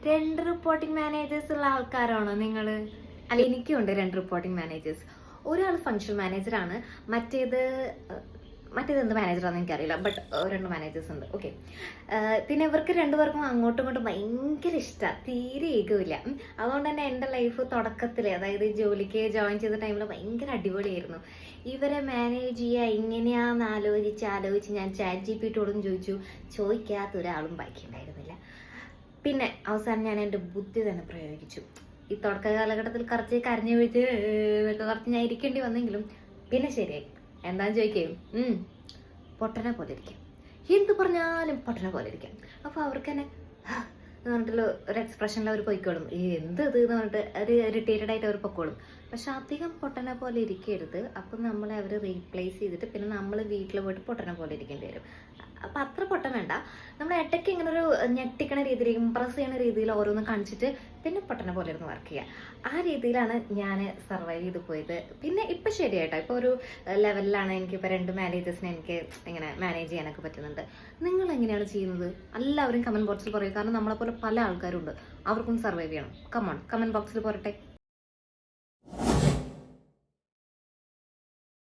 രണ്ട് reporting managers ഉള്ള ആൾക്കാരാണോ നിങ്ങൾ? അല്ല, എനിക്കുണ്ട് രണ്ട് റിപ്പോർട്ടിംഗ് മാനേജേഴ്സ്. ഒരാൾ ഫങ്ഷൻ മാനേജറാണ്, മറ്റേത് എന്ത് മാനേജറാണെന്ന് എനിക്കറിയില്ല. ബട്ട് രണ്ട് മാനേജേഴ്സ് ഉണ്ട്. ഓക്കെ. പിന്നെ ഇവർക്ക് രണ്ടുപേർക്കും അങ്ങോട്ടും ഇങ്ങോട്ടും ഭയങ്കര ഇഷ്ടമാണ്, തീരെ ഏകമില്ല. അതുകൊണ്ട് തന്നെ എൻ്റെ ലൈഫ് തുടക്കത്തിൽ, അതായത് ജോലിക്ക് ജോയിൻ ചെയ്ത ടൈമിൽ ഭയങ്കര അടിപൊളിയായിരുന്നു. ഇവരെ മാനേജ് ചെയ്യുക എങ്ങനെയാണെന്ന് ആലോചിച്ച് ഞാൻ ChatGPTയോടും ചോദിക്കാത്ത ഒരാളും ബാക്കിയുണ്ടായിരുന്നില്ല. പിന്നെ അവസാനം ഞാൻ എൻ്റെ ബുദ്ധി തന്നെ പ്രയോഗിച്ചു. ഈ തുടക്ക കാലഘട്ടത്തിൽ കുറച്ച് കരഞ്ഞു വീഴ്ച എന്നൊക്കെ കുറച്ച് ഞാൻ ഇരിക്കേണ്ടി വന്നെങ്കിലും പിന്നെ ശരിയായി. എന്താന്ന് ചോദിക്കുകയും പൊട്ടനെ പോലെ ഇരിക്കാം, എന്ത് പറഞ്ഞാലും പൊട്ടനെ പോലെ ഇരിക്കാം. അപ്പോൾ അവർക്ക് തന്നെ എന്ന് പറഞ്ഞിട്ടുള്ള ഒരു എക്സ്പ്രഷനിൽ അവർ പൊയ്ക്കോളും. എന്ത് ഇത് എന്ന് പറഞ്ഞിട്ട് ഒരു ഇറിറ്റേറ്റഡ് ആയിട്ട് അവർ പൊക്കോളും. പക്ഷെ അധികം പൊട്ടനെ പോലെ ഇരിക്കരുത്. അപ്പം നമ്മളെ അവർ റീപ്ലേസ് ചെയ്തിട്ട് പിന്നെ നമ്മൾ വീട്ടിൽ പോയിട്ട് പൊട്ടനെ പോലെ ഇരിക്കേണ്ടി വരും. അപ്പം അത്ര പൊട്ടൻ വേണ്ട. നമ്മൾ ഇടയ്ക്ക് ഇങ്ങനെ ഒരു ഞെട്ടിക്കണ രീതിയിൽ, ഇമ്പ്രസ് ചെയ്യണ രീതിയിൽ ഓരോന്ന് കാണിച്ചിട്ട് പിന്നെ പൊട്ടനെ പോലെ ഇരുന്ന് വർക്ക് ചെയ്യുക. ആ രീതിയിലാണ് ഞാൻ സർവൈവ് ചെയ്ത് പോയത്. പിന്നെ ഇപ്പം ശരിയായിട്ടോ, ഇപ്പോൾ ഒരു ലെവലിലാണ്. എനിക്കിപ്പോൾ രണ്ട് മാനേജേഴ്സിനെ എനിക്ക് ഇങ്ങനെ മാനേജ് ചെയ്യാനൊക്കെ പറ്റുന്നുണ്ട്. നിങ്ങൾ എങ്ങനെയാണ് ചെയ്യുന്നത്? എല്ലാവരും കമൻറ്റ് ബോക്സിൽ പറയും. കാരണം നമ്മളെപ്പോലെ പല ആൾക്കാരുണ്ട്, അവർക്കും സർവൈവ് ചെയ്യണം. കമന്റ് ബോക്സിൽ പോരട്ടെ.